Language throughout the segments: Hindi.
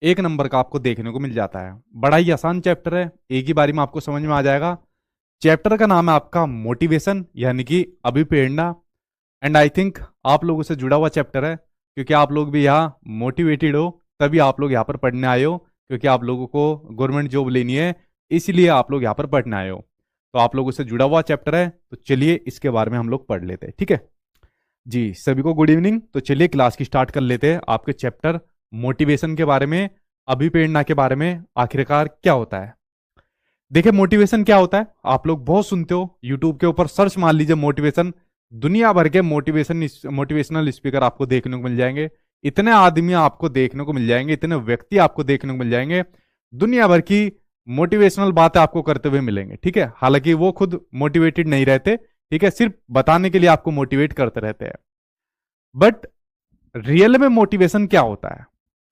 एक नंबर का आपको देखने को मिल जाता है। बड़ा ही आसान चैप्टर है, एक ही बारी में आपको समझ में आ जाएगा। चैप्टर का नाम है आपका मोटिवेशन, यानी कि अभिप्रेरणा। एंड आई थिंक आप लोगों से जुड़ा हुआ चैप्टर है, क्योंकि आप लोग भी यहाँ मोटिवेटेड हो, तभी आप लोग यहाँ पर पढ़ने आए हो, क्योंकि आप लोगों को गवर्नमेंट जॉब लेनी है, इसलिए आप लोग यहाँ पर पढ़ने आए हो। तो आप लोगों से जुड़ा हुआ चैप्टर है, तो चलिए इसके बारे में हम लोग पढ़ लेते हैं, ठीक है। जी सभी को गुड इवनिंग। तो चलिए क्लास की स्टार्ट कर लेते हैं आपके चैप्टर मोटिवेशन के बारे में, अभिप्रेरणा के बारे में आखिरकार क्या होता है। देखिए मोटिवेशन क्या होता है, आप लोग बहुत सुनते हो, यूट्यूब के ऊपर सर्च मार लीजिए मोटिवेशन, दुनिया भर के मोटिवेशनल स्पीकर आपको देखने को मिल जाएंगे। इतने आदमी आपको देखने को मिल जाएंगे, इतने व्यक्ति आपको देखने को मिल जाएंगे, दुनिया भर की मोटिवेशनल बातें आपको करते हुए मिलेंगे, ठीक है। हालांकि वो खुद मोटिवेटेड नहीं रहते, ठीक है, सिर्फ बताने के लिए आपको मोटिवेट करते रहते हैं। बट रियल में मोटिवेशन क्या होता है,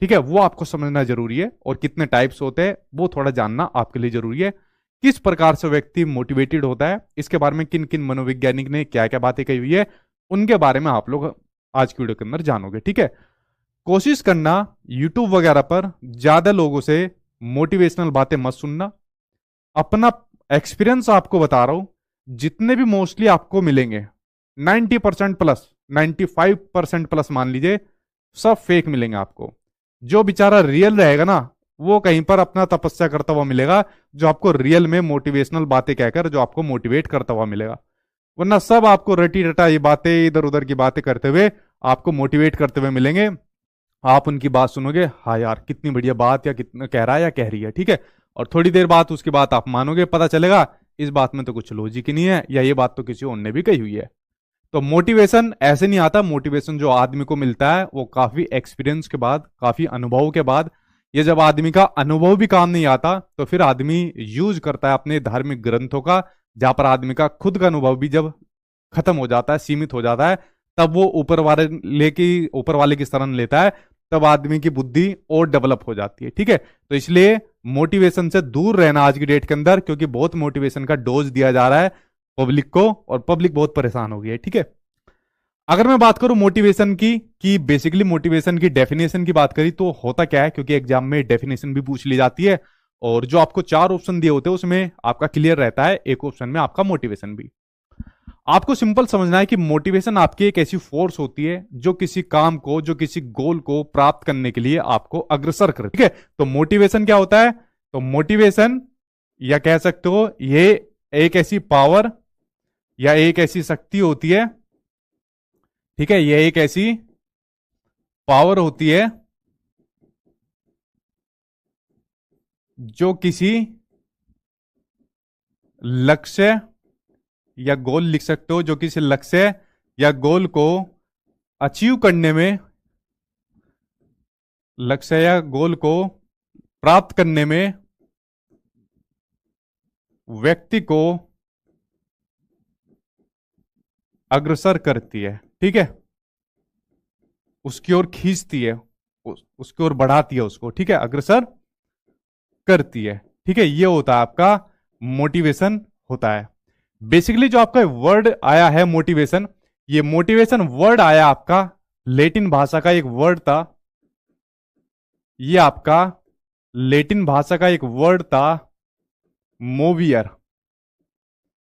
ठीक है, वो आपको समझना जरूरी है। और कितने टाइप्स होते हैं वो थोड़ा जानना आपके लिए जरूरी है। किस प्रकार से व्यक्ति मोटिवेटेड होता है, इसके बारे में किन किन मनोवैज्ञानिक ने क्या क्या बातें कही हुई है, उनके बारे में आप लोग आज की वीडियो के अंदर जानोगे, ठीक है। कोशिश करना यूट्यूब वगैरह पर ज्यादा लोगों से मोटिवेशनल बातें मत सुनना। अपना एक्सपीरियंस आपको बता रहा हूं, जितने भी मोस्टली आपको मिलेंगे 90% प्लस, 95% प्लस मान लीजिए, सब फेक मिलेंगे आपको। जो बेचारा रियल रहेगा ना, वो कहीं पर अपना तपस्या करता हुआ मिलेगा, जो आपको रियल में मोटिवेशनल बातें कहकर जो आपको मोटिवेट करता हुआ मिलेगा। वरना सब आपको रटी रटा ये बातें, इधर उधर की बातें करते हुए आपको मोटिवेट करते हुए मिलेंगे। आप उनकी बात सुनोगे, हाँ यार कितनी बढ़िया बात, या कितना कह रहा है या कह रही है, ठीक है। और थोड़ी देर बाद उसकी बात आप मानोगे, पता चलेगा इस बात में तो कुछ लॉजिक ही नहीं है, या ये बात तो किसी और ने भी कही हुई है। तो मोटिवेशन ऐसे नहीं आता। मोटिवेशन जो आदमी को मिलता है वो काफी एक्सपीरियंस के बाद, काफी अनुभव के बाद। ये जब आदमी का अनुभव भी काम नहीं आता, तो फिर आदमी यूज करता है अपने धार्मिक ग्रंथों का, जहां पर आदमी का खुद का अनुभव भी जब खत्म हो जाता है, सीमित हो जाता है, तब वो ऊपर वाले की शरण लेता है। तब आदमी की बुद्धि और डेवलप हो जाती है, ठीक है। तो इसलिए मोटिवेशन से दूर रहना आज की डेट के अंदर, क्योंकि बहुत मोटिवेशन का डोज दिया जा रहा है पब्लिक को, और पब्लिक बहुत परेशान हो गई है, ठीक है। अगर मैं बात करूं मोटिवेशन की, कि बेसिकली मोटिवेशन की डेफिनेशन की बात करी तो होता क्या है, क्योंकि एग्जाम में डेफिनेशन भी पूछ ली जाती है, और जो आपको 4 ऑप्शन दिए होते हैं उसमें आपका क्लियर रहता है, एक ऑप्शन में आपका मोटिवेशन भी। आपको सिंपल समझना है कि मोटिवेशन आपकी एक ऐसी फोर्स होती है जो किसी काम को, जो किसी गोल को प्राप्त करने के लिए आपको अग्रसर करे, ठीक है। तो मोटिवेशन क्या होता है, तो मोटिवेशन, या कह सकते हो ये एक ऐसी पावर या एक ऐसी शक्ति होती है, ठीक है, ये एक ऐसी पावर होती है जो किसी लक्ष्य या गोल, लिख सकते हो, जो किसी लक्ष्य या गोल को अचीव करने में, लक्ष्य या गोल को प्राप्त करने में व्यक्ति को अग्रसर करती है, ठीक है, उसकी ओर खींचती है, उसकी ओर बढ़ाती है उसको, ठीक है, अग्रसर करती है, ठीक है। ये होता है आपका मोटिवेशन होता है। बेसिकली जो आपका वर्ड आया है मोटिवेशन, ये मोटिवेशन वर्ड आया आपका लेटिन भाषा का एक वर्ड था, ये आपका लेटिन भाषा का एक वर्ड था मोवियर।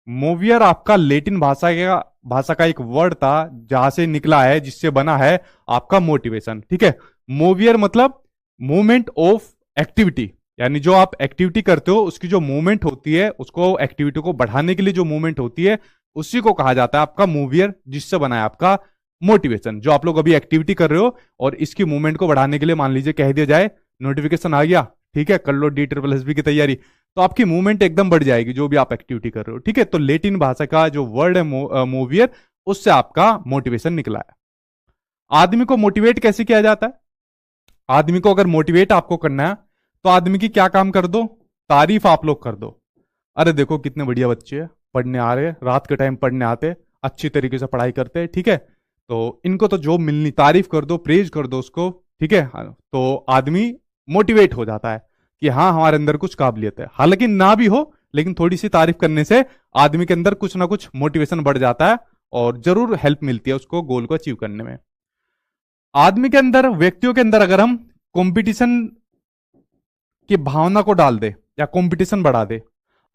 मोवियर आपका लेटिन भाषा का एक वर्ड था, जहां से निकला है, जिससे बना है आपका मोटिवेशन, ठीक है। मोवियर मतलब मूवमेंट ऑफ एक्टिविटी, यानी जो आप एक्टिविटी करते हो उसकी जो मूवमेंट होती है, उसको एक्टिविटी को बढ़ाने के लिए जो मूवमेंट होती है, उसी को कहा जाता है आपका मूवियर, जिससे बना है आपका मोटिवेशन। जो आप लोग अभी एक्टिविटी कर रहे हो और इसकी मूवमेंट को बढ़ाने के लिए मान लीजिए कह दिया जाए नोटिफिकेशन आ गया, ठीक है, कर लो DSSB की तैयारी, तो आपकी मूवमेंट एकदम बढ़ जाएगी, जो भी आप एक्टिविटी कर रहे हो, ठीक है। तो लेटिन भाषा का जो वर्ड है मूवियर, उससे आपका मोटिवेशन निकला है। आदमी को मोटिवेट कैसे किया जाता है, आदमी को अगर मोटिवेट आपको करना है तो आदमी की क्या काम कर दो, तारीफ आप लोग कर दो। अरे देखो कितने बढ़िया बच्चे हैं, पढ़ने आ रहे हैं, रात के टाइम पढ़ने आते, अच्छी तरीके से पढ़ाई करते हैं, ठीक है, तो इनको तो जॉब मिलनी, तारीफ कर दो, प्रेज कर दो उसको, ठीक है। तो आदमी मोटिवेट हो जाता है कि हाँ हमारे अंदर कुछ काबिलियत है, हालांकि ना भी हो, लेकिन थोड़ी सी तारीफ करने से आदमी के अंदर कुछ ना कुछ मोटिवेशन बढ़ जाता है, और जरूर हेल्प मिलती है उसको गोल को अचीव करने में। आदमी के अंदर, व्यक्तियों के अंदर अगर हम कंपटीशन कि भावना को डाल दे या कंपटीशन बढ़ा दे।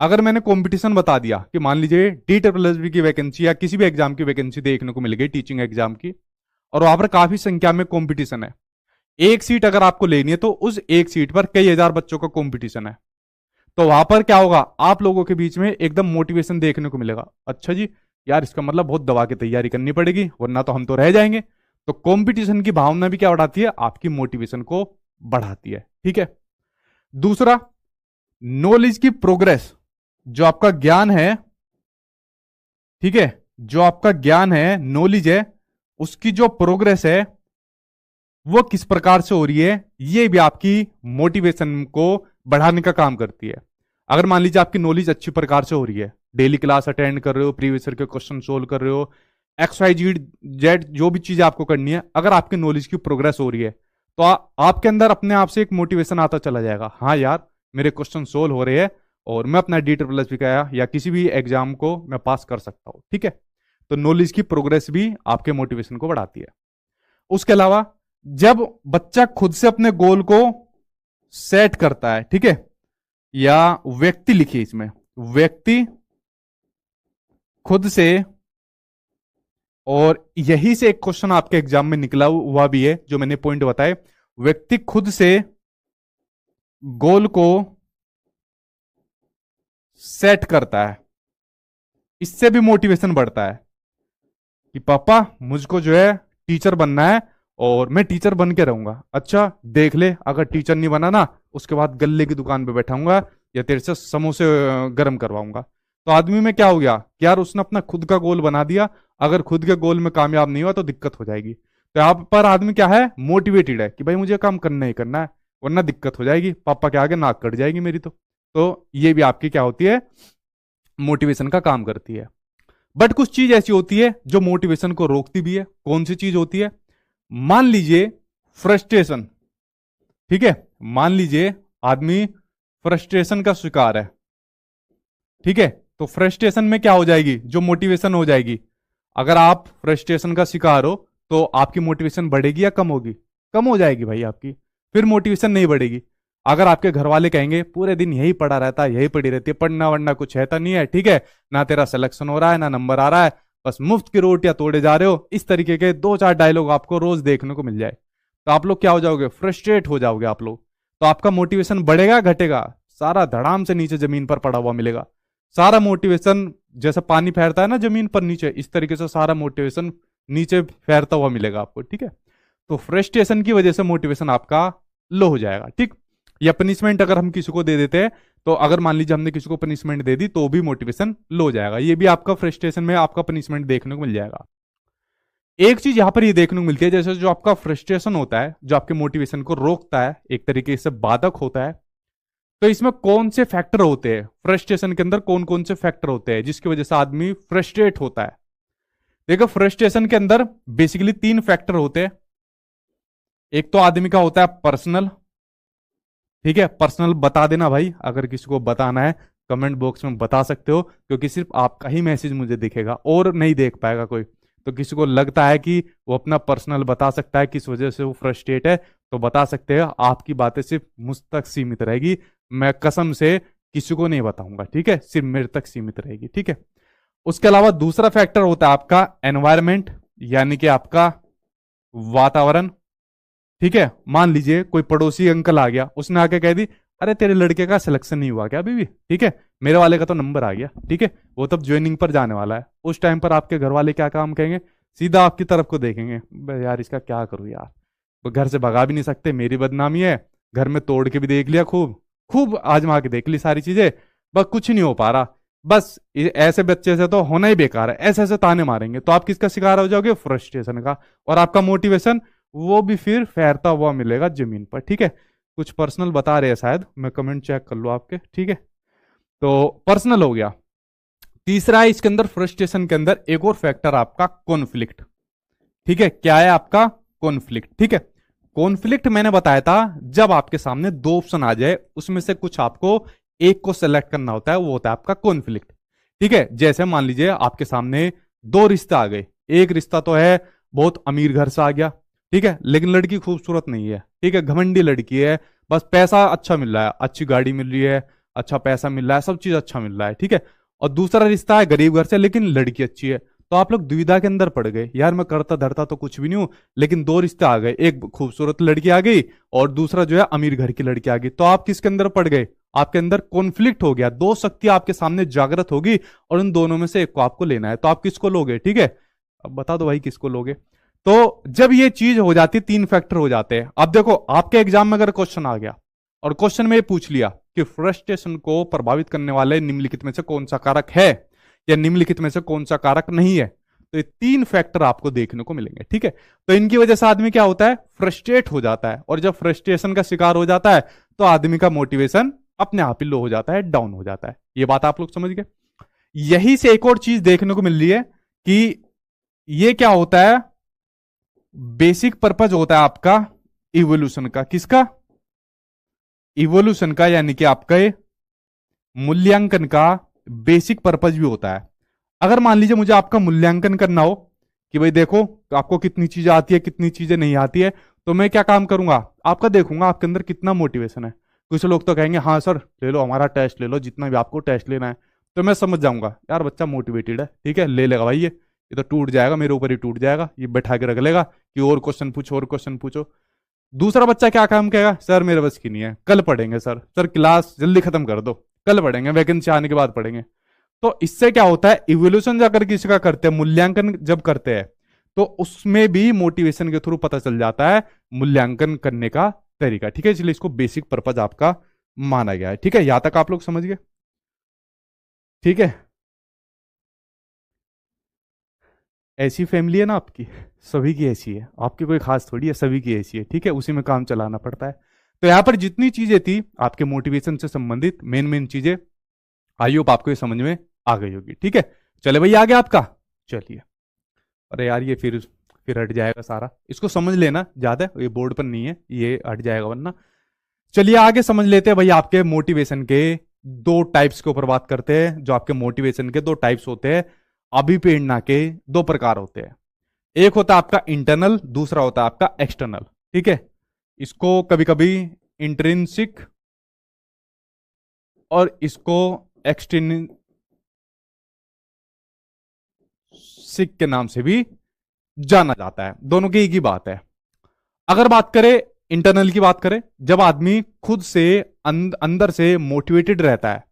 अगर मैंने कंपटीशन बता दिया कि मान लीजिए DSSB की वैकेंसी या किसी भी एग्जाम की वैकेंसी देखने को मिल गई, टीचिंग एग्जाम की, और वहां पर काफी संख्या में कंपटीशन है, एक सीट अगर आपको लेनी है तो उस एक सीट पर कई हजार बच्चों का कंपटीशन है, तो वहां पर क्या होगा, आप लोगों के बीच में एकदम मोटिवेशन देखने को मिलेगा। अच्छा जी, यार इसका मतलब बहुत दबा के तैयारी करनी पड़ेगी वरना तो हम तो रह जाएंगे। तो कंपटीशन की भावना भी क्या बढ़ाती है, आपकी मोटिवेशन को बढ़ाती है। ठीक है। दूसरा, नॉलेज की प्रोग्रेस, जो आपका ज्ञान है, ठीक है, जो आपका ज्ञान है, नॉलेज है, उसकी जो प्रोग्रेस है वो किस प्रकार से हो रही है, ये भी आपकी मोटिवेशन को बढ़ाने का काम करती है। अगर मान लीजिए आपकी नॉलेज अच्छी प्रकार से हो रही है, डेली क्लास अटेंड कर रहे हो, प्रीवियस ईयर के क्वेश्चन सोल्व कर रहे हो, XYZ जो भी चीजें आपको करनी है, अगर आपकी नॉलेज की प्रोग्रेस हो रही है तो आपके अंदर अपने आप से एक मोटिवेशन आता चला जाएगा। हाँ यार, मेरे क्वेश्चन सोल्व हो रहे हैं और मैं अपना DSSB का या किसी भी एग्जाम को मैं पास कर सकता हूं। ठीक है। तो नॉलेज की प्रोग्रेस भी आपके मोटिवेशन को बढ़ाती है। उसके अलावा जब बच्चा खुद से अपने गोल को सेट करता है, ठीक है, या व्यक्ति लिखिए इसमें, व्यक्ति खुद से, और यही से एक क्वेश्चन आपके एग्जाम में निकला हुआ भी है जो मैंने पॉइंट बताए, व्यक्ति खुद से गोल को सेट करता है, इससे भी मोटिवेशन बढ़ता है कि पापा मुझको जो है टीचर बनना है और मैं टीचर बन के रहूंगा। अच्छा देख ले, अगर टीचर नहीं बना ना, उसके बाद गल्ले की दुकान पे बैठाऊंगा या तेरे से समोसे गर्म करवाऊंगा। तो आदमी में क्या हो गया कि यार उसने अपना खुद का गोल बना दिया, अगर खुद के गोल में कामयाब नहीं हुआ तो दिक्कत हो जाएगी। तो यहाँ पर आदमी क्या है, मोटिवेटेड है कि भाई मुझे काम करना ही करना है वरना दिक्कत हो जाएगी, पापा के आगे नाक कट जाएगी मेरी। तो ये भी आपकी क्या होती है, मोटिवेशन का काम करती है। बट कुछ चीज ऐसी होती है जो मोटिवेशन को रोकती भी है। कौन सी चीज होती है, मान लीजिए फ्रस्ट्रेशन, ठीक है, मान लीजिए आदमी फ्रस्ट्रेशन का शिकार है, ठीक है, तो फ्रस्ट्रेशन में क्या हो जाएगी, जो मोटिवेशन हो जाएगी, अगर आप फ्रस्ट्रेशन का शिकार हो तो आपकी मोटिवेशन बढ़ेगी या कम होगी, कम हो जाएगी भाई आपकी, फिर मोटिवेशन नहीं बढ़ेगी। अगर आपके घर वाले कहेंगे पूरे दिन यही पड़ा रहता है, यही पड़ी रहती है, पढ़ना वढ़ना कुछ है तो नहीं है, ठीक है, ना तेरा सिलेक्शन हो रहा है ना नंबर आ रहा है, बस मुफ्त की रोटियां तोड़े जा रहे हो, इस तरीके के 2-4 डायलॉग आपको रोज देखने को मिल जाए, तो आप लोग क्या हो जाओगे, फ्रस्ट्रेट हो जाओगे आप लोग। तो आपका मोटिवेशन बढ़ेगा घटेगा, सारा धड़ाम से नीचे जमीन पर पड़ा हुआ मिलेगा। सारा मोटिवेशन जैसे पानी फेरता है ना जमीन पर नीचे, इस तरीके से सारा मोटिवेशन नीचे फेरता हुआ मिलेगा आपको। ठीक है। तो फ्रस्ट्रेशन की वजह से मोटिवेशन आपका लो हो जाएगा। ठीक। या पनिशमेंट अगर हम किसी को दे देते हैं, तो अगर मान लीजिए हमने किसी को पनिशमेंट दे दी तो भी मोटिवेशन लो हो जाएगा, ये भी आपका फ्रस्ट्रेशन में आपका पनिशमेंट देखने को मिल जाएगा। एक चीज यहां पर ये देखने को मिलती है, जैसे जो आपका फ्रस्ट्रेशन होता है जो आपके मोटिवेशन को रोकता है, एक तरीके से बाधक होता है, तो इसमें कौन से फैक्टर होते हैं, फ्रस्ट्रेशन के अंदर कौन कौन से फैक्टर होते हैं जिसकी वजह से आदमी फ्रस्ट्रेट होता है। देखो फ्रस्ट्रेशन के अंदर बेसिकली 3 फैक्टर होते हैं। एक तो आदमी का होता है पर्सनल, ठीक है, पर्सनल बता देना भाई, अगर किसी को बताना है कमेंट बॉक्स में बता सकते हो, क्योंकि सिर्फ आपका ही मैसेज मुझे दिखेगा और नहीं देख पाएगा कोई। तो किसी को लगता है कि वो अपना पर्सनल बता सकता है किस वजह से वो फ्रस्ट्रेट है, तो बता सकते हैं, आपकी बातें सिर्फ मुझ तक सीमित रहेगी, मैं कसम से किसी को नहीं बताऊंगा, ठीक है, सिर्फ मेरे तक सीमित रहेगी। ठीक है। उसके अलावा दूसरा फैक्टर होता है आपका एनवायरमेंट, यानी कि आपका वातावरण। ठीक है। मान लीजिए कोई पड़ोसी अंकल आ गया, उसने आके कह दी अरे तेरे लड़के का सिलेक्शन नहीं हुआ क्या अभी भी, ठीक है, मेरे वाले का तो नंबर आ गया, ठीक है, वो तब ज्वाइनिंग पर जाने वाला है। उस टाइम पर आपके घर वाले क्या काम कहेंगे, सीधा आपकी तरफ को देखेंगे, यार इसका क्या करूं यार, वो घर से भगा भी नहीं सकते, मेरी बदनामी है, घर में तोड़ के भी देख लिया, खूब खूब आजमा के देख ली सारी चीजें, बस कुछ नहीं हो पा रहा, बस ऐसे बच्चे से तो होना ही बेकार है, ऐसे ऐसे ताने मारेंगे, तो आप किसका शिकार हो जाओगे, फ्रस्ट्रेशन का, और आपका मोटिवेशन वो भी फिर फैरता हुआ मिलेगा जमीन पर। ठीक है। कुछ पर्सनल बता रहे हैं शायद, मैं कमेंट चेक कर लो आपके। ठीक है। तो पर्सनल हो गया। तीसरा है इसके अंदर, फ्रस्ट्रेशन के अंदर एक और फैक्टर आपका कॉन्फ्लिक्ट। ठीक है। क्या है आपका कॉन्फ्लिक्ट। ठीक है। कॉन्फ्लिक्ट मैंने बताया था, जब आपके सामने 2 ऑप्शन आ जाए उसमें से कुछ आपको एक को सेलेक्ट करना होता है, वो होता है आपका कॉन्फ्लिक्ट। ठीक है। जैसे मान लीजिए आपके सामने 2 रिश्ते आ गए, एक रिश्ता तो है बहुत अमीर घर से आ गया, ठीक है, लेकिन लड़की खूबसूरत नहीं है, ठीक है, घमंडी लड़की है, बस पैसा अच्छा मिल रहा है, अच्छी गाड़ी मिल रही है, अच्छा पैसा मिल रहा है, सब चीज अच्छा मिल रहा है, ठीक है। और दूसरा रिश्ता है गरीब घर से लेकिन लड़की अच्छी है, तो आप लोग दुविधा के अंदर पड़ गए, यार मैं करता धरता तो कुछ भी नहीं हूं, लेकिन दो रिश्ते आ गए, एक खूबसूरत लड़की आ गई और दूसरा जो है अमीर घर की लड़की आ गई, तो आप किसके अंदर पड़ गए? आपके अंदर कॉन्फ्लिक्ट हो गया, दो शक्तियां आपके सामने जागृत होगी और उन दोनों में से एक को आपको लेना है, तो आप किसको लोगे? ठीक है, अब बता दो भाई किसको लोगे। तो जब ये चीज हो जाती है, तीन फैक्टर हो जाते हैं। अब देखो आपके एग्जाम में अगर क्वेश्चन आ गया और क्वेश्चन में ये पूछ लिया कि फ्रस्ट्रेशन को प्रभावित करने वाले निम्नलिखित में से कौन सा कारक है या निम्नलिखित में से कौन सा कारक नहीं है, तो ये तीन फैक्टर आपको देखने को मिलेंगे, ठीक है। तो इनकी वजह से आदमी क्या होता है? फ्रस्ट्रेट हो जाता है, और जब फ्रस्ट्रेशन का शिकार हो जाता है तो आदमी का मोटिवेशन अपने आप ही लो हो जाता है, डाउन हो जाता है। ये बात आप लोग समझ गए। यही से एक और चीज देखने को मिल रही है कि ये क्या होता है, बेसिक पर्पज होता है आपका इवोल्यूशन का। किसका? इवोल्यूशन का, यानी कि आपका मूल्यांकन का बेसिक पर्पज भी होता है। अगर मान लीजिए मुझे आपका मूल्यांकन करना हो कि भाई देखो आपको कितनी चीजें आती है कितनी चीजें नहीं आती है, तो मैं क्या काम करूंगा? आपका देखूंगा आपके अंदर कितना मोटिवेशन है। कुछ लोग तो कहेंगे हाँ सर ले लो हमारा टेस्ट ले लो, जितना भी आपको टेस्ट लेना है, तो मैं समझ जाऊंगा यार बच्चा मोटिवेटेड है, ठीक है ले लेगा भाई, ये तो टूट जाएगा, मेरे ऊपर ही टूट जाएगा, ये बैठा के रख लेगा कि और क्वेश्चन पूछो और क्वेश्चन पूछो। दूसरा बच्चा क्या काम कहेगा? सर मेरे बस की नहीं है, कल पढ़ेंगे सर, सर क्लास जल्दी खत्म कर दो, कल पढ़ेंगे, वैकेंसी आने के बाद पढ़ेंगे। तो इससे क्या होता है, इवोल्यूशन अगर किसी का करते हैं, मूल्यांकन जब करते हैं, तो उसमें भी मोटिवेशन के थ्रू पता चल जाता है मूल्यांकन करने का तरीका, ठीक है। इसलिए इसको बेसिक पर्पज आपका माना गया है, ठीक है। यहां तक आप लोग समझ गए, ठीक है। ऐसी फैमिली है ना आपकी, सभी की ऐसी है, आपकी कोई खास थोड़ी है, सभी की ऐसी है, ठीक है। उसी में काम चलाना पड़ता है। तो यहां पर जितनी चीजें थी आपके मोटिवेशन से संबंधित मेन मेन चीजें, आई होप आपको ये समझ में आ गई होगी, ठीक है। चले भाई आ गया आपका, चलिए। अरे यार ये फिर हट जाएगा सारा, इसको समझ लेना, ज्यादा ये बोर्ड पर नहीं है, ये हट जाएगा वरना। चलिए आगे समझ लेते हैं भाई आपके मोटिवेशन के दो टाइप्स के ऊपर बात करते हैं। जो आपके मोटिवेशन के दो टाइप्स होते हैं, अभिप्रेरणा के दो प्रकार होते हैं। एक होता है आपका इंटरनल, दूसरा होता है आपका एक्सटर्नल, ठीक है। इसको कभी कभी इंट्रिंसिक और इसको एक्सट्रिंसिक के नाम से भी जाना जाता है, दोनों की एक ही बात है। अगर बात करें इंटरनल की, बात करें जब आदमी खुद से अंदर से मोटिवेटेड रहता है,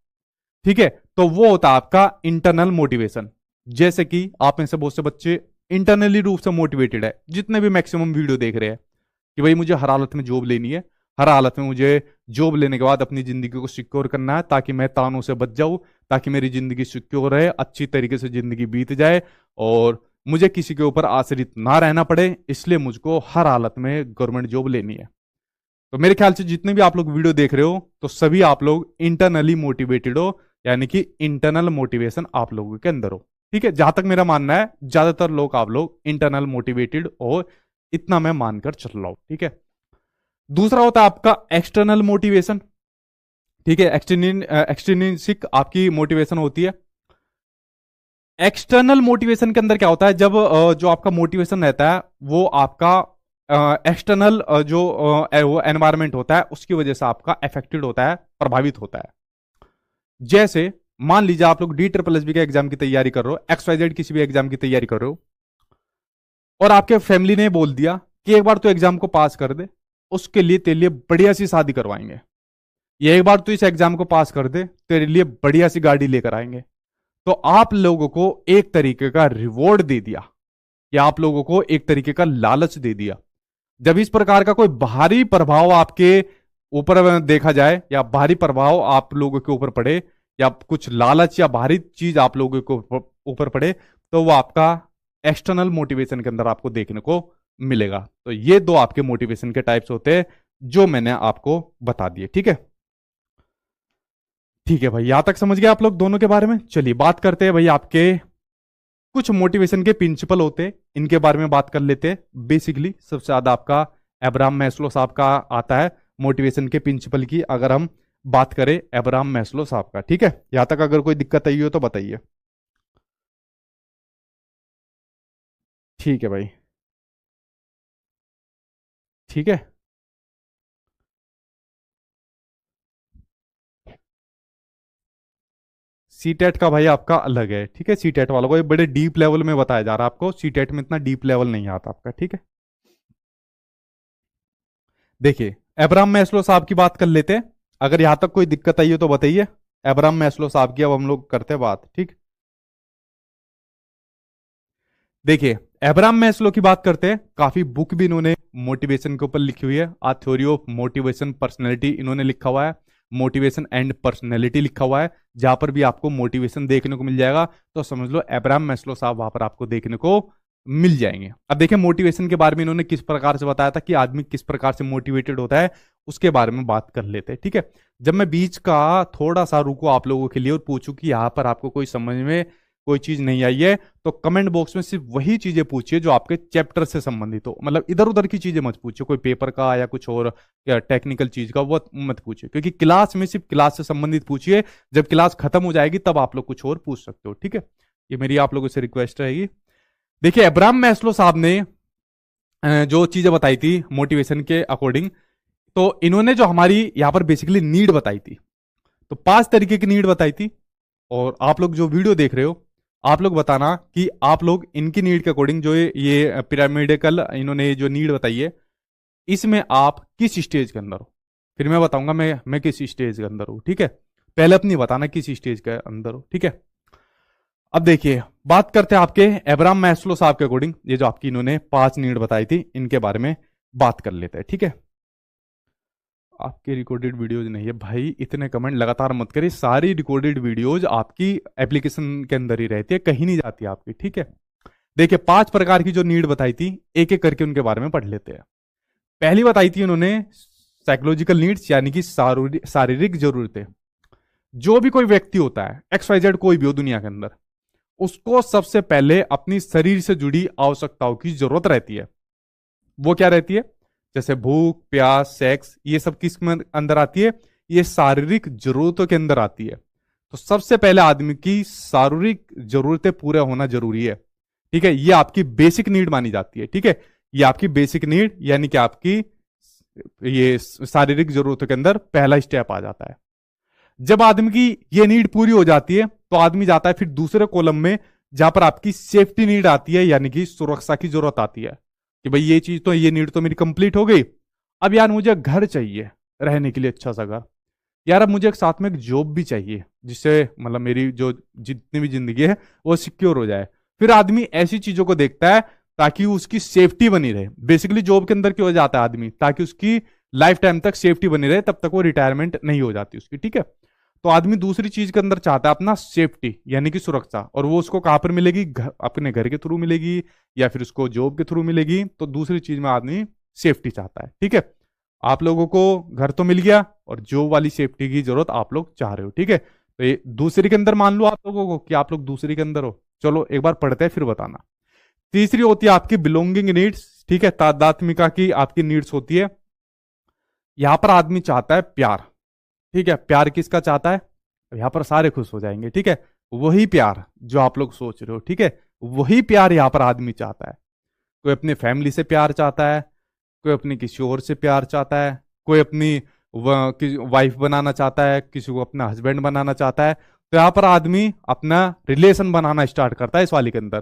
ठीक है, तो वो होता है आपका इंटरनल मोटिवेशन। जैसे कि आप में से बहुत से बच्चे इंटरनली रूप से मोटिवेटेड है, जितने भी मैक्सिमम वीडियो देख रहे हैं कि भाई मुझे हर हालत में जॉब लेनी है, हर हालत में मुझे जॉब लेने के बाद अपनी जिंदगी को सिक्योर करना है, ताकि मैं तानों से बच जाऊं, ताकि मेरी जिंदगी सिक्योर रहे, अच्छी तरीके से जिंदगी बीत जाए और मुझे किसी के ऊपर आश्रित ना रहना पड़े, इसलिए मुझको हर हालत में गवर्नमेंट जॉब लेनी है। तो मेरे ख्याल से जितने भी आप लोग वीडियो देख रहे हो तो सभी आप लोग इंटरनली मोटिवेटेड हो, यानी कि इंटरनल मोटिवेशन आप लोगों के अंदर हो, ठीक है। जहां तक मेरा मानना है ज्यादातर लोग आप लोग इंटरनल मोटिवेटेड हो, इतना मैं मानकर चल रहा हूं, ठीक है। दूसरा होता है आपका एक्सटर्नल मोटिवेशन, ठीक है। एक्सट्रिनिसिक आपकी मोटिवेशन होती है। एक्सटर्नल मोटिवेशन के अंदर क्या होता है, जब जो आपका मोटिवेशन रहता है वो आपका एक्सटर्नल जो वो एनवायरमेंट होता है उसकी वजह से आपका अफेक्टेड होता है, प्रभावित होता है। जैसे मान लीजिए आप लोग D SSB के एग्जाम की तैयारी कर रहे हो, XYZ किसी भी एग्जाम की तैयारी कर रहे हो, और आपके फैमिली ने बोल दिया कि एक बार तो एग्जाम को पास कर दे, उसके लिए तेरे लिए बढ़िया सी शादी करवाएंगे, ये एक बार तो इस एग्जाम को पास कर दे तेरे लिए बढ़िया सी गाड़ी लेकर आएंगे। तो आप लोगों को एक तरीके का रिवॉर्ड दे दिया, या आप लोगों को एक तरीके का लालच दे दिया। जब इस प्रकार का कोई बाहरी प्रभाव आपके ऊपर देखा जाए, या बाहरी प्रभाव आप लोगों के ऊपर पड़े, या कुछ लालच या बाहरी चीज आप लोगों के ऊपर पड़े, तो वो आपका एक्सटर्नल मोटिवेशन के अंदर आपको देखने को मिलेगा। तो ये दो आपके मोटिवेशन के टाइप्स होते हैं जो मैंने आपको बता दिए, ठीक है। ठीक है भाई, यहां तक समझ गए आप लोग दोनों के बारे में। चलिए बात करते हैं भाई आपके कुछ मोटिवेशन के प्रिंसिपल होते हैं, इनके बारे में बात कर लेते हैं। बेसिकली सबसे ज्यादा आपका अब्राहम मैस्लो साहब का आता है मोटिवेशन के प्रिंसिपल की, अगर हम बात करें अब्राहम मैस्लो साहब का, ठीक है। यहां तक अगर कोई दिक्कत आई हो तो बताइए। ठीक है भाई, ठीक है। सीटेट का भाई आपका अलग है, ठीक है। सीटेट वालों को ये बड़े डीप लेवल में बताया जा रहा है आपको, सीटेट में इतना डीप लेवल नहीं आता आपका, ठीक है। देखिए एब्राहम मैस्लो साहब की बात कर लेते हैं, अगर यहां तक कोई दिक्कत आई हो तो बताइए। एब्राहम मैस्लो साहब की अब हम लोग करते हैं बात, ठीक। देखिए एब्राहम मैस्लो की बात करते हैं, काफी बुक भी इन्होंने मोटिवेशन के ऊपर लिखी हुई है। आ थ्योरी ऑफ मोटिवेशन पर्सनैलिटी इन्होंने लिखा हुआ है, मोटिवेशन एंड पर्सनैलिटी लिखा हुआ है। जहां पर भी आपको मोटिवेशन देखने को मिल जाएगा तो समझ लो एब्राहम मैस्लो साहब वहां पर आपको देखने को मिल जाएंगे। अब देखिए मोटिवेशन के बारे में इन्होंने किस प्रकार से बताया था कि आदमी किस प्रकार से मोटिवेटेड होता है, उसके बारे में बात कर लेते हैं, ठीक है। जब मैं बीच का थोड़ा सा रुकू आप लोगों के लिए और पूछूं कि यहां पर आपको कोई समझ में कोई चीज नहीं आई है, तो कमेंट बॉक्स में सिर्फ वही चीजें पूछिए जो आपके चैप्टर से संबंधित हो। मतलब इधर उधर की चीजें मत पूछिए, कोई पेपर का या कुछ और टेक्निकल चीज का वो मत पूछिए, क्योंकि क्लास में सिर्फ क्लास से संबंधित पूछिए। जब क्लास खत्म हो जाएगी तब आप लोग कुछ और पूछ सकते हो, ठीक है। ये मेरी आप लोगों से रिक्वेस्ट रहेगी। देखिए अब्राहम मैस्लो साहब ने जो चीजें बताई थी मोटिवेशन के अकॉर्डिंग, तो इन्होंने जो हमारी यहां पर बेसिकली नीड बताई थी, तो 5 तरीके की नीड बताई थी। और आप लोग जो वीडियो देख रहे हो आप लोग बताना कि आप लोग इनकी नीड के अकॉर्डिंग जो ये पिरामिडिकल इन्होंने जो नीड बताई है, इसमें आप किस स्टेज के अंदर हो। फिर मैं बताऊंगा मैं किस स्टेज के अंदर हूं, ठीक है। पहले अपनी बताना किस स्टेज के अंदर हो, ठीक है। अब देखिए बात करते हैं आपके एब्राहम मैस्लो साहब के अकॉर्डिंग, ये जो आपकी इन्होंने 5 नीड बताई थी इनके बारे में बात कर लेते हैं, ठीक है। आपके रिकॉर्डेड वीडियोज नहीं है भाई, इतने कमेंट लगातार मत करिए। सारी रिकॉर्डेड वीडियोज आपकी एप्लीकेशन के अंदर ही रहती है, कहीं नहीं जाती आपकी, ठीक है। देखिए 5 प्रकार की जो नीड बताई थी एक एक करके उनके बारे में पढ़ लेते हैं। पहली बताई थी उन्होंने साइकोलॉजिकल नीड्स, यानी कि शारीरिक जरूरतें। जो भी कोई व्यक्ति होता है XYZ कोई भी हो दुनिया के अंदर, उसको सबसे पहले अपनी शरीर से जुड़ी आवश्यकताओं की जरूरत रहती है। वो क्या रहती है? जैसे भूख, प्यास, सेक्स, ये सब किस में अंदर आती है? ये शारीरिक जरूरतों के अंदर आती है। तो सबसे पहले आदमी की शारीरिक जरूरतें पूरा होना जरूरी है, ठीक है। ये आपकी बेसिक नीड मानी जाती है, ठीक है। ये आपकी बेसिक नीड यानी कि आपकी ये शारीरिक जरूरतों के अंदर पहला स्टेप आ जाता है। जब आदमी की ये नीड पूरी हो जाती है तो आदमी जाता है फिर दूसरे कॉलम में, जहां पर आपकी सेफ्टी नीड आती है, यानी कि सुरक्षा की जरूरत आती है कि भाई ये चीज तो ये नीड तो मेरी कंप्लीट हो गई। अब यार मुझे घर चाहिए रहने के लिए, अच्छा सा घर। यार अब मुझे एक साथ में एक जॉब भी चाहिए जिससे मतलब मेरी जो जितनी भी जिंदगी है वो सिक्योर हो जाए। फिर आदमी ऐसी चीजों को देखता है ताकि उसकी सेफ्टी बनी रहे। बेसिकली जॉब के अंदर क्यों हो जाता है आदमी? ताकि उसकी लाइफ टाइम तक सेफ्टी बनी रहे, तब तक वो रिटायरमेंट नहीं हो जाती उसकी, ठीक है। तो आदमी दूसरी चीज के अंदर चाहता है अपना सेफ्टी यानी कि सुरक्षा, और वो उसको कहां पर मिलेगी? अपने घर के थ्रू मिलेगी या फिर उसको जॉब के थ्रू मिलेगी। तो दूसरी चीज में आदमी सेफ्टी चाहता है, ठीक है। आप लोगों को घर तो मिल गया और जॉब वाली सेफ्टी की जरूरत आप लोग चाह रहे हो, ठीक है। तो ये दूसरी के अंदर मान लो आप लोगों को कि आप लोग दूसरी के अंदर हो। चलो एक बार पढ़ते हैं फिर बताना। तीसरी होती है आपकी बिलोंगिंग नीड्स, ठीक है। तादात्मिका की आपकी नीड्स होती है। यहां पर आदमी चाहता है प्यार, ठीक है। प्यार किसका चाहता है? यहां पर सारे खुश हो जाएंगे, ठीक है। वही प्यार जो आप लोग सोच रहे हो, ठीक है, वही प्यार यहां पर आदमी चाहता है। कोई अपनी फैमिली से प्यार चाहता है, कोई अपनी किसी और से प्यार चाहता है, कोई अपनी वाइफ बनाना चाहता है, किसी को अपना हस्बैंड बनाना चाहता है। तो यहां पर आदमी अपना रिलेशन बनाना स्टार्ट करता है इस वाली के अंदर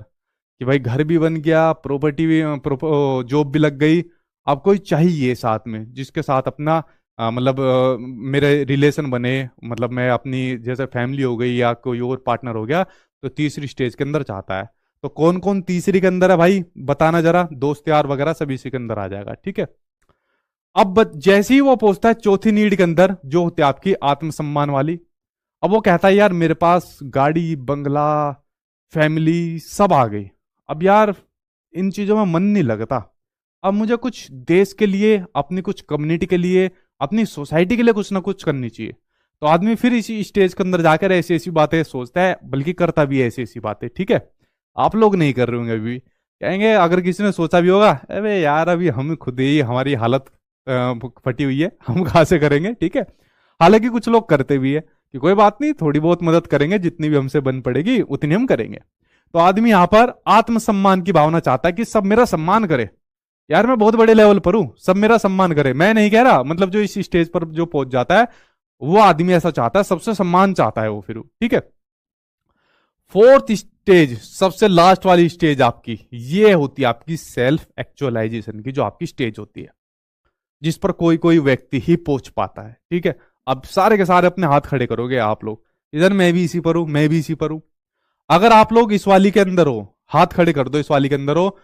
कि भाई घर भी बन गया, प्रॉपर्टी भी, जॉब भी लग गई। अब कोई चाहिए साथ में जिसके साथ अपना मतलब मेरे रिलेशन बने, मतलब मैं अपनी जैसे फैमिली हो गई या कोई और पार्टनर हो गया, तो तीसरी स्टेज के अंदर चाहता है। तो कौन कौन तीसरी के अंदर है भाई बताना जरा। दोस्त यार वगैरह सब इसी के अंदर आ जाएगा, ठीक है। अब जैसे ही वो पहुंचता है चौथी नीड के अंदर जो होती है आपकी आत्मसम्मान वाली। अब वो कहता है यार मेरे पास गाड़ी, बंगला, फैमिली सब आ गई, अब यार इन चीजों में मन नहीं लगता। अब मुझे कुछ देश के लिए, अपनी कुछ कम्युनिटी के लिए, अपनी सोसाइटी के लिए कुछ ना कुछ करनी चाहिए। तो आदमी फिर इसी स्टेज के अंदर जाकर ऐसी ऐसी बातें सोचता है, बल्कि करता भी है ऐसी ऐसी बातें, ठीक है। आप लोग नहीं कर रहे होंगे अभी, कहेंगे अगर किसी ने सोचा भी होगा, अरे यार अभी हम खुद ही हमारी हालत फटी हुई है, हम कहाँ से करेंगे, ठीक है। हालांकि कुछ लोग करते भी है कि कोई बात नहीं, थोड़ी बहुत मदद करेंगे, जितनी भी हमसे बन पड़ेगी उतनी हम करेंगे। तो आदमी यहां पर आत्मसम्मान की भावना चाहता है कि सब मेरा सम्मान करे। यार मैं बहुत बड़े लेवल पर हूं, सब मेरा सम्मान करे। मैं नहीं कह रहा, मतलब जो इस स्टेज पर जो पहुंच जाता है वो आदमी ऐसा चाहता है, सबसे सम्मान चाहता है वो फिर, ठीक है। फोर्थ स्टेज, सबसे लास्ट वाली स्टेज आपकी, ये होती है आपकी सेल्फ एक्चुअलाइजेशन की, जो आपकी स्टेज होती है, जिस पर कोई कोई व्यक्ति ही पहुंच पाता है। ठीक है, अब सारे के सारे अपने हाथ खड़े करोगे आप लोग, इधर मैं भी इसी पर हूं, मैं भी इसी पर हूं। अगर आप लोग इस वाली के अंदर हो, हाथ खड़े कर दो, इस वाली के अंदर हो,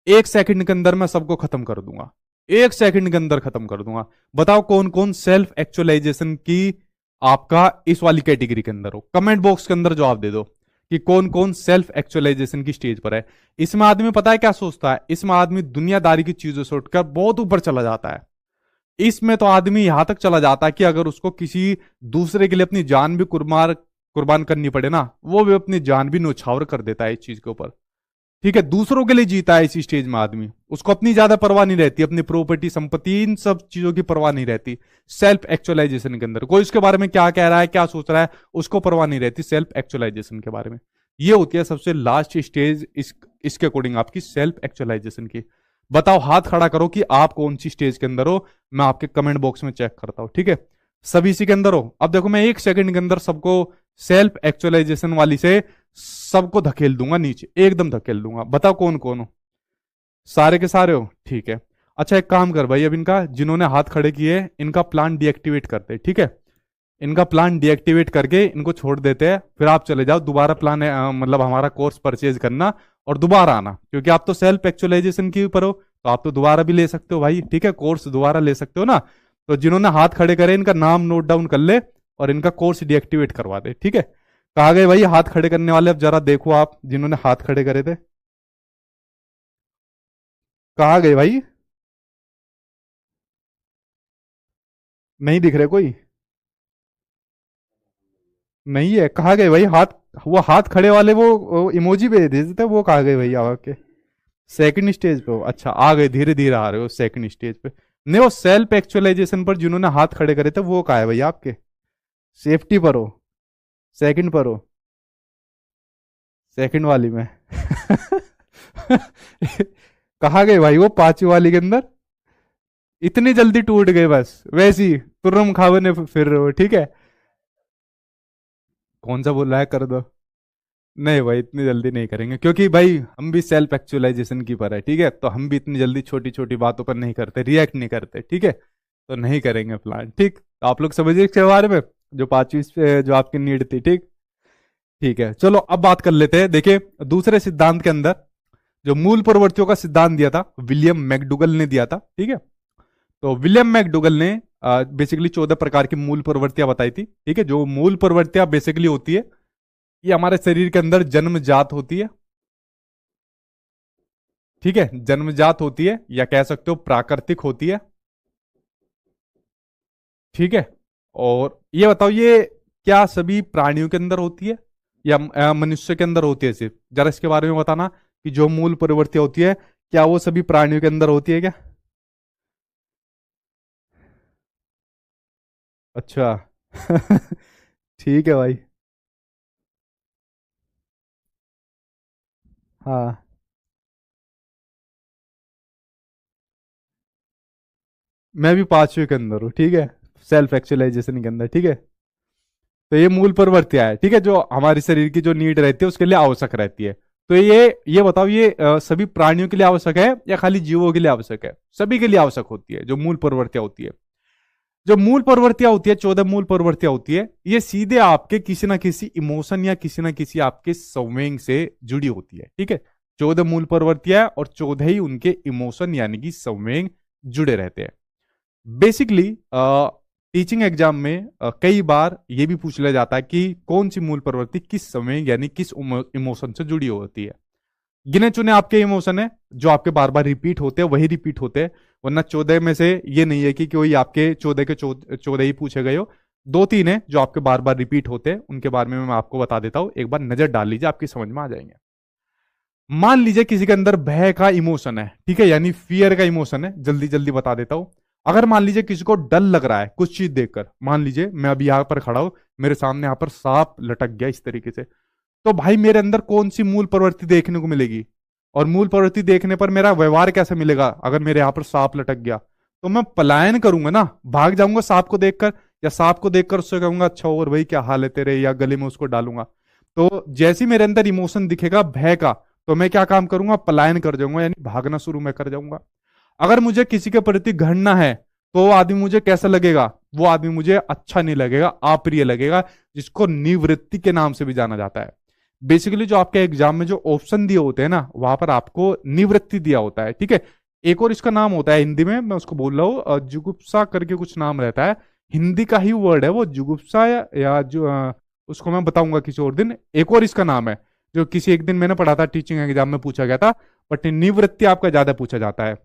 1 सेकंड के अंदर मैं सबको खत्म कर दूंगा, 1 सेकंड के अंदर खत्म कर दूंगा। बताओ कौन कौन सेल्फ एक्चुअलाइजेशन की आपका इस वाली कैटेगरी के अंदर हो, कमेंट बॉक्स के अंदर जवाब दे दो कि कौन कौन सेल्फ एक्चुअलाइजेशन की स्टेज पर है। इसमें आदमी पता है क्या सोचता है, इसमें आदमी दुनियादारी की चीजों से उठकर बहुत ऊपर चला जाता है। इसमें तो आदमी यहां तक चला जाता है कि अगर उसको किसी दूसरे के लिए अपनी जान भी कुर्बान करनी पड़े ना, वो भी अपनी जान भी न्यौछावर कर देता है इस चीज के ऊपर। ठीक है, दूसरों के लिए जीता है इसी स्टेज में आदमी, उसको अपनी ज्यादा परवाह नहीं रहती, अपनी प्रॉपर्टी संपत्ति इन सब चीजों की परवाह नहीं रहती। सेल्फ एक्चुअलाइजेशन के अंदर कोई उसके बारे में क्या कह रहा है, क्या सोच रहा है, उसको परवाह नहीं रहती सेल्फ एक्चुअलाइजेशन के बारे में। ये होती है सबसे लास्ट स्टेज इसके अकॉर्डिंग आपकी सेल्फ एक्चुअलाइजेशन की। बताओ, हाथ खड़ा करो कि आप कौन सी स्टेज के अंदर हो, मैं आपके कमेंट बॉक्स में चेक करता हूं। ठीक है, सभी इसी के अंदर हो। अब देखो, मैं 1 सेकंड के अंदर सबको सेल्फ एक्चुअलाइजेशन वाली से सबको धकेल दूंगा नीचे, एकदम धकेल दूंगा। बताओ कौन कौन हो, सारे के सारे हो? ठीक है, अच्छा एक काम कर भाई, अब इनका जिन्होंने हाथ खड़े किए इनका प्लान डीएक्टिवेट करते हैं। ठीक है, इनका प्लान डीएक्टिवेट करके इनको छोड़ देते हैं, फिर आप चले जाओ दोबारा प्लान मतलब हमारा कोर्स परचेज करना और दोबारा आना, क्योंकि आप तो सेल्फ एक्चुअलाइजेशन के ऊपर हो, तो आप तो दोबारा भी ले सकते हो भाई। ठीक है, कोर्स दोबारा ले सकते हो ना। तो जिन्होंने हाथ खड़े करे इनका नाम नोट डाउन कर ले और इनका कोर्स डीएक्टिवेट करवा दे। ठीक है, कहा गए भाई हाथ खड़े करने वाले, अब जरा देखो आप जिन्होंने हाथ खड़े करे थे, कहा गए भाई? नहीं दिख रहे कोई? नहीं है, कहा गए भाई हाथ? वो हाथ खड़े वाले वो इमोजी भेज देते थे, वो कहा गए भाई आके? सेकंड स्टेज पे हो? अच्छा, आ गए, धीरे धीरे आ रहे हो सेकंड स्टेज पे। नहीं, वो सेल्फ एक्चुअलाइजेशन पर जिन्होंने हाथ खड़े करे थे वो कहा है भाई आपके? सेफ्टी पर हो? सेकंड पर हो? सेकंड वाली में कहा गए भाई वो पांचवी वाली के अंदर? इतनी जल्दी टूट गए बस वैसी तुर्रम खावे ने फिर रहे हो? ठीक है, कौन सा बोल रहा है कर दो? नहीं भाई, इतनी जल्दी नहीं करेंगे, क्योंकि भाई हम भी सेल्फ एक्चुअलाइजेशन की पर है। ठीक है, तो हम भी इतनी जल्दी छोटी छोटी बातों पर नहीं करते, रिएक्ट नहीं करते। ठीक है, तो नहीं करेंगे प्लान। ठीक, तो आप लोग समझिए इसके बारे में, जो पांचवी जो आपकी नीड थी। ठीक, ठीक है, चलो अब बात कर लेते हैं। देखिए, दूसरे सिद्धांत के अंदर जो मूल प्रवृत्तियों का सिद्धांत दिया था विलियम मैकडुगल ने दिया था। ठीक है, तो विलियम मैकडुगल ने बेसिकली 14 प्रकार की मूल प्रवृत्तियां बताई थी। ठीक है, जो मूल प्रवृत्तियां बेसिकली होती है, ये हमारे शरीर के अंदर जन्मजात होती है। ठीक है, जन्मजात होती है या कह सकते हो प्राकृतिक होती है। ठीक है, और ये बताओ, ये क्या सभी प्राणियों के अंदर होती है या मनुष्य के अंदर होती है सिर्फ? जरा इसके बारे में बताना कि जो मूल प्रवृत्तियां होती है, क्या वो सभी प्राणियों के अंदर होती है क्या? अच्छा ठीक है भाई। हाँ, मैं भी पांचवे के अंदर हूँ। ठीक है, सेल्फ एक्चुअलाइजेशन के अंदर। ठीक है, तो ये मूल प्रवृत्तियां है। ठीक है, जो हमारे शरीर की जो नीड रहती है उसके लिए आवश्यक रहती है। तो ये बताओ, ये सभी प्राणियों के लिए आवश्यक है या खाली जीवों के लिए आवश्यक है? सभी के लिए आवश्यक होती है जो मूल प्रवृत्तियां होती है। जो मूल प्रवृत्तियां होती है, 14 मूल प्रवृत्तियां होती है, ये सीधे आपके किसी ना किसी इमोशन या किसी ना किसी आपके संवेग से जुड़ी होती है। ठीक है, 14 मूल प्रवृत्तियां और 14 ही उनके इमोशन यानी कि संवेग जुड़े रहते हैं। बेसिकली टीचिंग एग्जाम में कई बार यह भी पूछ लिया जाता है कि कौन सी मूल प्रवृत्ति किस समय यानी किस इमोशन से जुड़ी होती है। गिने चुने आपके इमोशन है जो आपके बार बार रिपीट होते हैं, वही रिपीट होते हैं, वरना 14 में से ये नहीं है कि कोई आपके 14 के 14 ही पूछे गए हो। 2-3 है जो आपके बार बार रिपीट होते हैं, उनके बारे में मैं आपको बता देता हूं, एक बार नजर डाल लीजिए, आपकी समझ में आ जाएंगे। मान लीजिए किसी के अंदर भय का इमोशन है, ठीक है, यानी फियर का इमोशन है। जल्दी जल्दी बता देता हूं। अगर मान लीजिए किसी को डर लग रहा है कुछ चीज देखकर, मान लीजिए मैं अभी यहां पर खड़ा हूं, मेरे सामने यहां पर सांप लटक गया इस तरीके से, तो भाई मेरे अंदर कौन सी मूल प्रवृत्ति देखने को मिलेगी? और मूल प्रवृत्ति देखने पर मेरा व्यवहार कैसे मिलेगा? अगर मेरे यहां पर सांप लटक गया तो मैं पलायन करूंगा ना, भाग जाऊंगा सांप को देखकर, या सांप को देखकर उससे कहूंगा अच्छा और भाई क्या हाल है तेरे, या गले में उसको डालूंगा। तो जैसे ही मेरे अंदर इमोशन दिखेगा भय का, तो मैं क्या काम करूंगा, पलायन कर जाऊंगा, यानी भागना शुरू में कर जाऊंगा। अगर मुझे किसी के प्रति घृणा है, तो वो आदमी मुझे कैसा लगेगा, वो आदमी मुझे अच्छा नहीं लगेगा, अप्रिय लगेगा, जिसको निवृत्ति के नाम से भी जाना जाता है। बेसिकली जो आपके एग्जाम में जो ऑप्शन दिए होते हैं ना, वहां पर आपको निवृत्ति दिया होता है, ठीक है। एक और इसका नाम होता है हिंदी में, मैं उसको बोल रहा हूँ, जुगुप्सा करके कुछ नाम रहता है, हिंदी का ही वर्ड है वो, जुगुप्सा या जो उसको मैं बताऊंगा किसी और दिन। एक और इसका नाम है जो किसी एक दिन मैंने पढ़ा था, टीचिंग एग्जाम में पूछा गया था, बट निवृत्ति आपका ज्यादा पूछा जाता है।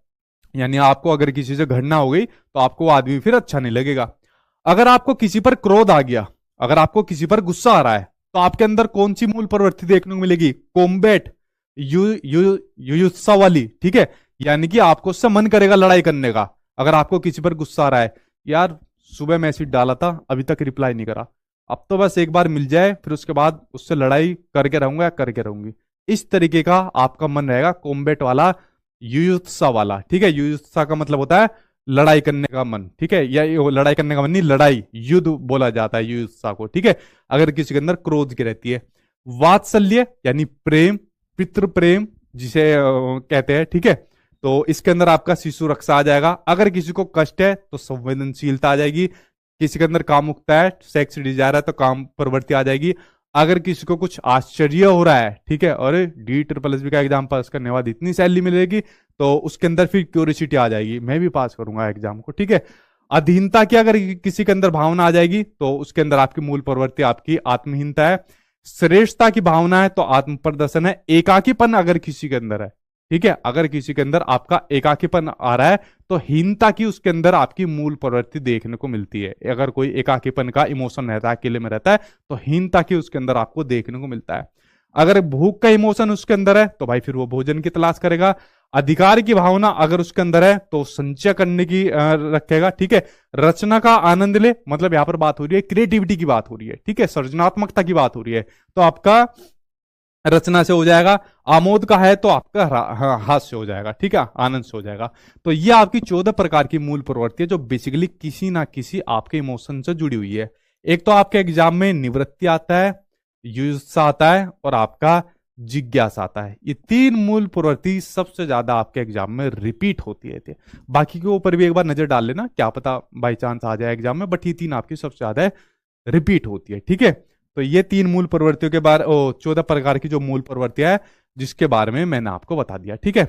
यानी आपको अगर किसी से घटना हो गई, तो आपको वो आदमी फिर अच्छा नहीं लगेगा। अगर आपको किसी पर क्रोध आ गया, अगर आपको किसी पर गुस्सा आ रहा है, तो आपके अंदर कौन सी मूल प्रवृत्ति देखने को मिलेगी, कॉम्बैट, युयुत्सा वाली, ठीक है। यानी कि आपको उससे मन करेगा लड़ाई करने का। अगर आपको किसी पर गुस्सा आ रहा है, यार सुबह मैसेज डाला था अभी तक रिप्लाई नहीं करा, अब तो बस एक बार मिल जाए, फिर उसके बाद उससे लड़ाई करके रहूंगा या करके रहूंगी, इस तरीके का आपका मन रहेगा, कॉम्बैट वाला, युयुत्सा वाला, ठीक है। युयुत्सा का मतलब होता है लड़ाई करने का मन, ठीक है, या ये लड़ाई करने का मन नहीं, लड़ाई, युद्ध बोला जाता है युयुत्सा को, ठीक है। अगर किसी के अंदर क्रोध की रहती है। वात्सल्य यानी प्रेम, पितृ प्रेम जिसे कहते हैं, ठीक है। तो इसके अंदर आपका शिशु रक्षा आ जाएगा। अगर किसी को कष्ट है तो संवेदनशीलता आ जाएगी। किसी के अंदर कामुकता है, सेक्स डिजायर है, तो काम प्रवृत्ति आ जाएगी। अगर किसी को कुछ आश्चर्य हो रहा है, ठीक है, और DSSB का एग्जाम पास करने के बाद इतनी सैलरी मिलेगी, तो उसके अंदर फिर क्यूरियोसिटी आ जाएगी, मैं भी पास करूंगा एग्जाम को, ठीक है। अधीनता की अगर किसी के अंदर भावना आ जाएगी, तो उसके अंदर आपकी मूल प्रवृत्ति आपकी आत्महीनता है। श्रेष्ठता की भावना है तो आत्म प्रदर्शन है। एकाकीपन अगर किसी के अंदर है, ठीक है, अगर किसी के अंदर आपका एकाकीपन आ रहा है, तो हीनता की उसके अंदर आपकी मूल प्रवृत्ति देखने को मिलती है। अगर कोई एकाकीपन का इमोशन रहता है, अकेले में रहता है, तो हीनता की उसके अंदर आपको देखने को मिलता है। अगर भूख का इमोशन उसके अंदर है, तो भाई फिर वो भोजन की तलाश करेगा। अधिकार की भावना अगर उसके अंदर है, तो संचय करने की रखेगा, ठीक है। रचना का आनंद ले, मतलब यहां पर बात हो रही है क्रिएटिविटी की बात हो रही है, ठीक है, सृजनात्मकता की बात हो रही है, तो आपका रचना से हो जाएगा। आमोद का है तो आपका हास्य हो जाएगा, ठीक है, आनंद से हो जाएगा। तो ये आपकी 14 प्रकार की मूल प्रवृत्ति है, जो बेसिकली किसी ना किसी आपके इमोशन से जुड़ी हुई है। एक तो आपके एग्जाम में निवृत्ति आता है, युत्सा आता है, और आपका जिज्ञासा आता है। ये 3 मूल प्रवृत्ति सबसे ज्यादा आपके एग्जाम में रिपीट होती है। बाकी के ऊपर भी एक बार नजर डाल लेना, क्या पता बाई चांस आ जाए एग्जाम में, बट ये 3 आपकी सबसे ज्यादा रिपीट होती है, ठीक है। तो ये 3 मूल प्रवृत्तियों के बारे, 14 प्रकार की जो मूल प्रवृत्तियां है, जिसके बारे में मैंने आपको बता दिया, ठीक है।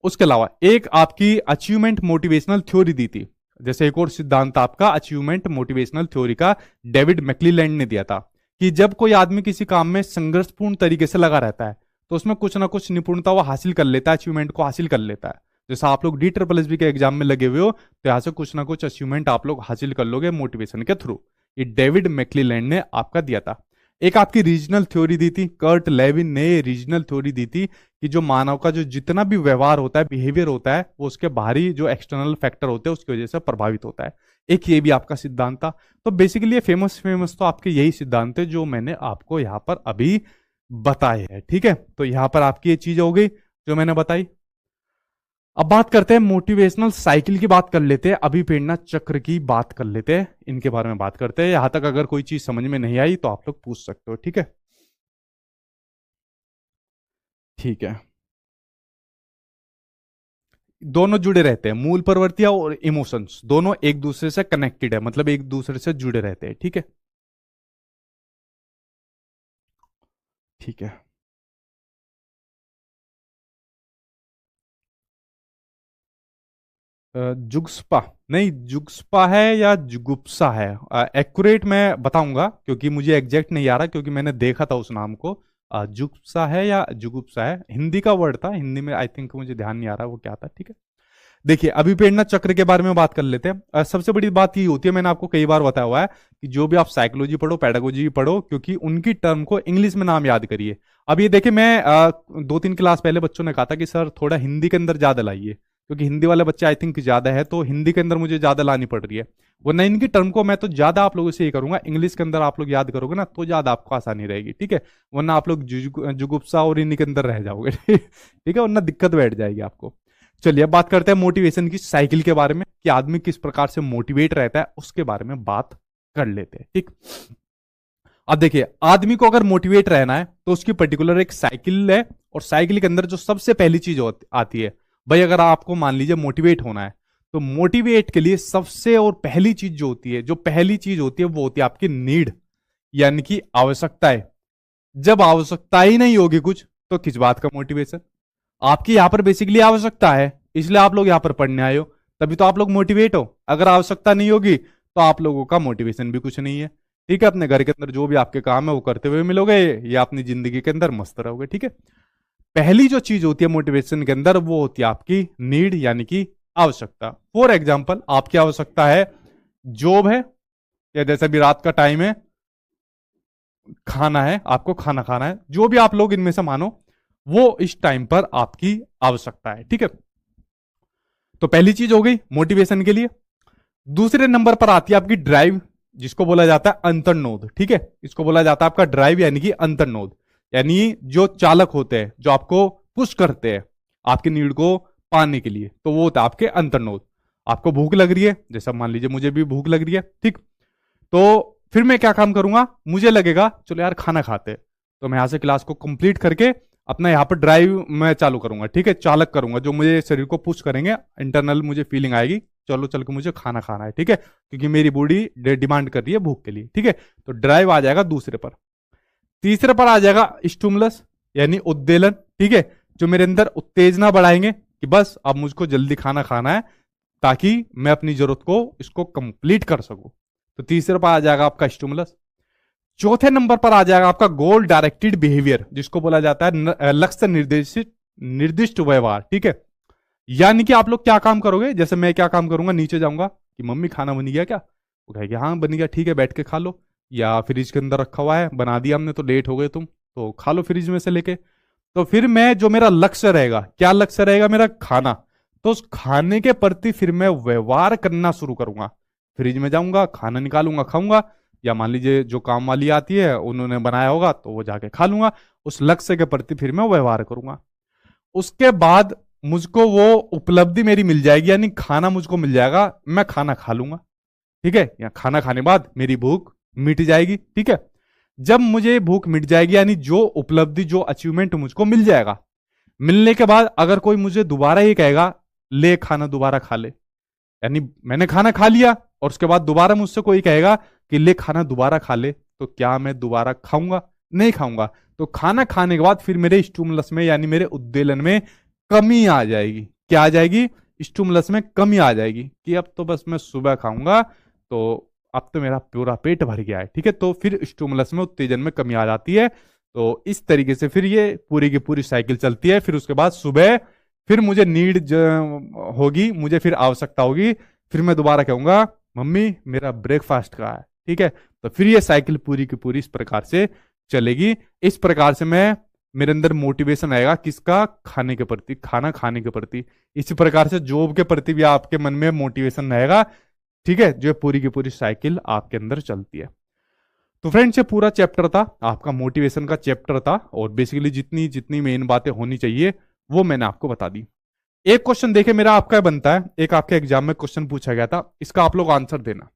उसके अलावा एक आपकी अचीवमेंट मोटिवेशनल थ्योरी दी थी। जैसे एक और सिद्धांत आपका अचीवमेंट मोटिवेशनल थ्योरी का डेविड मैक्लीलैंड ने दिया था, कि जब कोई आदमी किसी काम में संघर्षपूर्ण तरीके से लगा रहता है, तो उसमें कुछ ना कुछ निपुणता वो हासिल कर लेता है, अचीवमेंट को हासिल कर लेता है। जैसा आप लोग DSSB के एग्जाम में लगे हुए हो, तो यहां से कुछ ना कुछ अचीवमेंट आप लोग हासिल कर लोगे मोटिवेशन के थ्रू। ये डेविड मैक्लीलैंड ने आपका दिया था। एक आपकी रीजनल थ्योरी दी थी, कर्ट लेविन ने रीजनल थ्योरी दी थी, कि जो मानव का जो जितना भी व्यवहार होता है, बिहेवियर होता है, वो उसके बाहरी जो एक्सटर्नल फैक्टर होते हैं उसकी वजह से प्रभावित होता है। एक ये भी आपका सिद्धांत था। तो बेसिकली ये फेमस तो आपके यही सिद्धांत है जो मैंने आपको यहाँ पर अभी बताए हैं, ठीक है। तो यहाँ पर आपकी ये चीज हो गई जो मैंने बताई। अब बात करते हैं मोटिवेशनल साइकिल की, बात कर लेते हैं, अभिप्रेरणा चक्र की बात कर लेते हैं, इनके बारे में बात करते हैं। यहां तक अगर कोई चीज समझ में नहीं आई तो आप लोग पूछ सकते हो, ठीक है। ठीक है, दोनों जुड़े रहते हैं, मूल प्रवृत्तियां और इमोशंस दोनों एक दूसरे से कनेक्टेड है, मतलब एक दूसरे से जुड़े रहते हैं, ठीक है। ठीक है, जुगस्पा नहीं, जुगस्पा है या जुगुप्सा है, एक्यूरेट मैं बताऊंगा, क्योंकि मुझे एग्जैक्ट नहीं आ रहा, क्योंकि मैंने देखा था उस नाम को। जुगप्सा है या जुगुप्सा है, हिंदी का वर्ड था, हिंदी में आई थिंक, मुझे ध्यान नहीं आ रहा वो क्या था, ठीक है। देखिए, अभिप्रेरणा चक्र के बारे में बात कर लेते हैं। सबसे बड़ी बात ये होती है, मैंने आपको कई बार बताया हुआ है, कि जो भी आप साइकोलॉजी पढ़ो, पेडागोजी पढ़ो, क्योंकि उनकी टर्म को इंग्लिश में नाम याद करिए। अब ये देखिए, मैं 2-3 क्लास पहले बच्चों ने कहा था कि सर थोड़ा हिंदी के अंदर ज्यादा लाइए, क्योंकि हिंदी वाले बच्चे आई थिंक ज्यादा है, तो हिंदी के अंदर मुझे ज्यादा लानी पड़ रही है। वरना इनकी टर्म को मैं तो ज्यादा आप लोगों से ये करूंगा, इंग्लिश के अंदर आप लोग याद करोगे ना, तो ज्यादा आपको आसानी रहेगी, ठीक है। वरना आप लोग जुगुप्सा और इन्हीं के अंदर रह जाओगे ठीक है, वरना दिक्कत बैठ जाएगी आपको। चलिए, अब बात करते हैं मोटिवेशन की साइकिल के बारे में, कि आदमी किस प्रकार से मोटिवेट रहता है, उसके बारे में बात कर लेते हैं, ठीक। अब देखिए, आदमी को अगर मोटिवेट रहना है तो उसकी पर्टिकुलर एक साइकिल है, और साइकिल के अंदर जो सबसे पहली चीज आती है, भाई अगर आपको मान लीजिए मोटिवेट होना है, तो मोटिवेट के लिए सबसे और पहली चीज जो होती है, जो पहली चीज होती है वो होती है आपकी नीड, यानी कि आवश्यकता है। जब आवश्यकता ही नहीं होगी कुछ, तो किस बात का मोटिवेशन? आपकी यहां पर बेसिकली आवश्यकता है, इसलिए आप लोग यहां पर पढ़ने आए हो, तभी तो आप लोग मोटिवेट हो। अगर आवश्यकता नहीं होगी तो आप लोगों का मोटिवेशन भी कुछ नहीं है। ठीक है, अपने घर के अंदर जो भी आपके काम है वो करते हुए मिलोगे, या अपनी जिंदगी के अंदर मस्त रहोगे। ठीक है, पहली जो चीज होती है मोटिवेशन के अंदर, वो होती है आपकी नीड, यानी कि आवश्यकता। फॉर एग्जाम्पल, आपकी आवश्यकता है जॉब है, या जैसे भी रात का टाइम है, खाना है, आपको खाना खाना है, जो भी आप लोग इनमें से मानो, वो इस टाइम पर आपकी आवश्यकता है। ठीक है, तो पहली चीज हो गई मोटिवेशन के लिए। दूसरे नंबर पर आती है आपकी ड्राइव, जिसको बोला जाता है अंतर्नोद। ठीक है, इसको बोला जाता है आपका ड्राइव, यानी कि अंतर्नोद, यानी जो चालक होते हैं, जो आपको पुश करते हैं आपकी नीड को पाने के लिए, तो वो होता है आपके अंतर्नोद। आपको भूख लग रही है, जैसा मान लीजिए मुझे भी भूख लग रही है, ठीक, तो फिर मैं क्या काम करूंगा, मुझे लगेगा चलो यार खाना खाते हैं, तो मैं यहां से क्लास को कंप्लीट करके अपना यहाँ पर ड्राइव मैं चालू करूंगा। ठीक है, चालक करूंगा, जो मुझे शरीर को पुश करेंगे, इंटरनल मुझे फीलिंग आएगी, चलो चल के मुझे खाना खाना है। ठीक है, क्योंकि मेरी बॉडी डिमांड कर रही है भूख के लिए। ठीक है, तो ड्राइव आ जाएगा दूसरे पर। तीसरे पर आ जाएगा स्टिमुलस, यानी उद्वेलन। ठीक है, जो मेरे अंदर उत्तेजना बढ़ाएंगे कि बस अब मुझको जल्दी खाना खाना है, ताकि मैं अपनी जरूरत को इसको कंप्लीट कर सकूं। तो तीसरे पर आ जाएगा आपका स्टिमुलस। चौथे नंबर पर आ जाएगा आपका गोल डायरेक्टेड बिहेवियर, जिसको बोला जाता है लक्ष्य निर्देशित निर्दिष्ट व्यवहार। ठीक है, यानी कि आप लोग क्या काम करोगे, जैसे मैं क्या काम करूंगा, नीचे जाऊंगा कि मम्मी खाना बन गया क्या, वो कहेगी हाँ बन गया, ठीक है बैठ के खा लो, या फ्रिज के अंदर रखा हुआ है बना दिया हमने, तो लेट हो गए तुम, तो खा लो फ्रिज में से लेके। तो फिर मैं, जो मेरा लक्ष्य रहेगा, क्या लक्ष्य रहेगा मेरा, खाना, तो उस खाने के प्रति फिर मैं व्यवहार करना शुरू करूंगा। फ्रिज में जाऊंगा, खाना निकालूंगा, खाऊंगा, या मान लीजिए जो काम वाली आती है उन्होंने बनाया होगा तो वो जाके खा लूंगा। उस लक्ष्य के प्रति फिर मैं व्यवहार करूंगा। उसके बाद मुझको वो उपलब्धि मेरी मिल जाएगी, यानी खाना मुझको मिल जाएगा, मैं खाना खा लूंगा। ठीक है, या खाना खाने बाद मेरी भूख मिट जाएगी। ठीक है, जब मुझे भूख मिट जाएगी, यानी जो उपलब्धि, जो अचीवमेंट मुझको मिल जाएगा, मिलने के बाद अगर कोई मुझे दोबारा ये कहेगा ले खाना दोबारा खा ले, यानी मैंने खाना खा लिया और उसके बाद दोबारा मुझसे कोई कहेगा कि ले खाना दोबारा खा ले, तो क्या मैं दोबारा खाऊंगा? नहीं खाऊंगा। तो खाना खाने के बाद फिर मेरे स्टिमुलस में, यानी मेरे उद्वेलन में कमी आ जाएगी। क्या आ जाएगी? स्टिमुलस में कमी आ जाएगी कि अब तो बस मैं सुबह खाऊंगा, तो अब तो मेरा पूरा पेट भर गया है। ठीक है, तो फिर स्टिमुलस में, उत्तेजन में कमी आ जाती है। तो इस तरीके से फिर ये पूरी की पूरी साइकिल चलती है। फिर उसके बाद सुबह फिर मुझे नीड होगी, मुझे फिर आवश्यकता होगी, फिर मैं दोबारा कहूंगा मम्मी मेरा ब्रेकफास्ट कहाँ है। ठीक है, तो फिर ये साइकिल पूरी की पूरी इस प्रकार से चलेगी। इस प्रकार से मैं, मेरे अंदर मोटिवेशन आएगा किसका? खाने के प्रति, खाना खाने के प्रति। इसी प्रकार से जॉब के प्रति भी आपके मन में मोटिवेशन रहेगा। ठीक है, जो पूरी की पूरी साइकिल आपके अंदर चलती है। तो फ्रेंड्स, ये पूरा चैप्टर था, आपका मोटिवेशन का चैप्टर था, और बेसिकली जितनी जितनी मेन बातें होनी चाहिए वो मैंने आपको बता दी। एक क्वेश्चन देखे मेरा आपका बनता है, एक आपके एग्जाम में क्वेश्चन पूछा गया था, इसका आप लोग आंसर देना।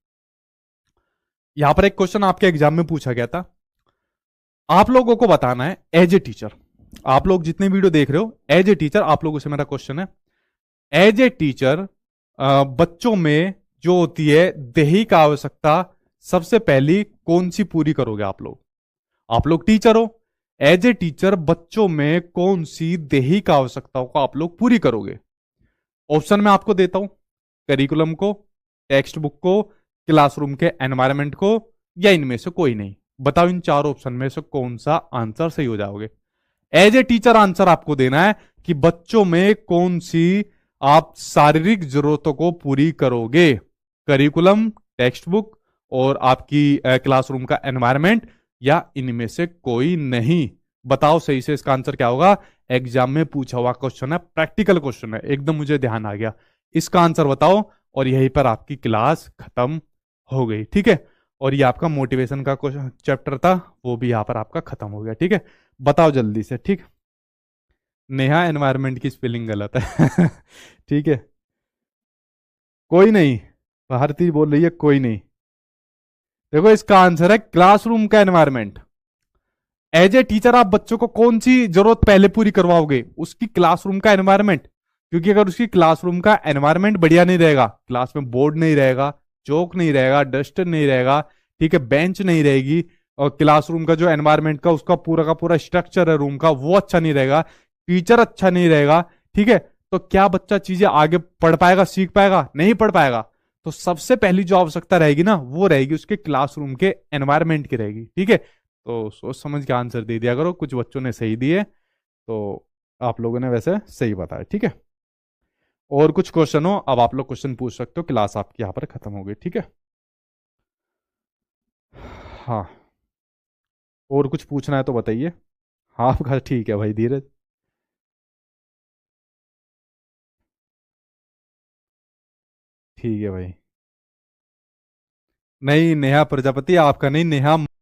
यहां पर एक क्वेश्चन आपके एग्जाम में पूछा गया था, आप लोगों को बताना है एज ए टीचर, आप लोग जितने वीडियो देख रहे हो, एज ए टीचर आप लोगों से मेरा क्वेश्चन है, एज ए टीचर बच्चों में जो होती है दैहिक आवश्यकता सबसे पहली कौन सी पूरी करोगे आप लोग? आप लोग टीचर हो, एज ए टीचर बच्चों में कौन सी दैहिक आवश्यकताओं को आप लोग पूरी करोगे? ऑप्शन मैं आपको देता हूं, करिकुलम को, टेक्स्ट बुक को, क्लासरूम के एनवायरनमेंट को, या इनमें से कोई नहीं। बताओ इन चार ऑप्शन में से कौन सा आंसर सही हो जाओगे? एज ए टीचर आंसर आपको देना है कि बच्चों में कौन सी आप शारीरिक जरूरतों को पूरी करोगे, करिकुलम, टेक्स्ट बुक और आपकी क्लासरूम का एनवायरनमेंट, या इनमें से कोई नहीं। बताओ सही से इसका आंसर क्या होगा? एग्जाम में पूछा हुआ क्वेश्चन है, प्रैक्टिकल क्वेश्चन है एकदम, मुझे ध्यान आ गया। इसका आंसर बताओ, और यहीं पर आपकी क्लास खत्म हो गई। ठीक है, और ये आपका मोटिवेशन का क्वेश्चन चैप्टर था, वो भी यहाँ पर आपका खत्म हो गया। ठीक है, बताओ जल्दी से। ठीक, नेहा एनवायरनमेंट की स्पेलिंग गलत है ठीक है, कोई नहीं, भारती बोल रही है कोई नहीं, देखो इसका आंसर है क्लासरूम का एनवायरमेंट। एज ए टीचर आप बच्चों को कौन सी जरूरत पहले पूरी करवाओगे? उसकी क्लासरूम का एनवायरमेंट। क्योंकि अगर उसकी क्लासरूम का एनवायरमेंट बढ़िया नहीं रहेगा, क्लास में बोर्ड नहीं रहेगा, चौक नहीं रहेगा, डस्टर नहीं रहेगा, ठीक है, बेंच नहीं रहेगी, और क्लासरूम का जो एनवायरमेंट का उसका पूरा का पूरा स्ट्रक्चर है रूम का वो अच्छा नहीं रहेगा, टीचर अच्छा नहीं रहेगा, ठीक है, तो क्या बच्चा चीजें आगे पढ़ पाएगा, सीख पाएगा? नहीं पढ़ पाएगा। तो सबसे पहली जो आवश्यकता रहेगी ना, वो रहेगी उसके क्लासरूम के एनवायरमेंट की रहेगी, ठीक है। तो सोच समझ के आंसर दे दिया करो। कुछ बच्चों ने सही दिए, तो आप लोगों ने वैसे सही बताया, ठीक है। और कुछ क्वेश्चन हो, अब आप लोग क्वेश्चन पूछ सकते हो, क्लास आपकी यहाँ पर खत्म हो गई, ठीक है। हाँ, और कुछ पूछना है तो बताइए। हाँ आपका ठीक है भाई धीरज। ठीक है भाई। नहीं, नेहा प्रजापति आपका नहीं, नेहा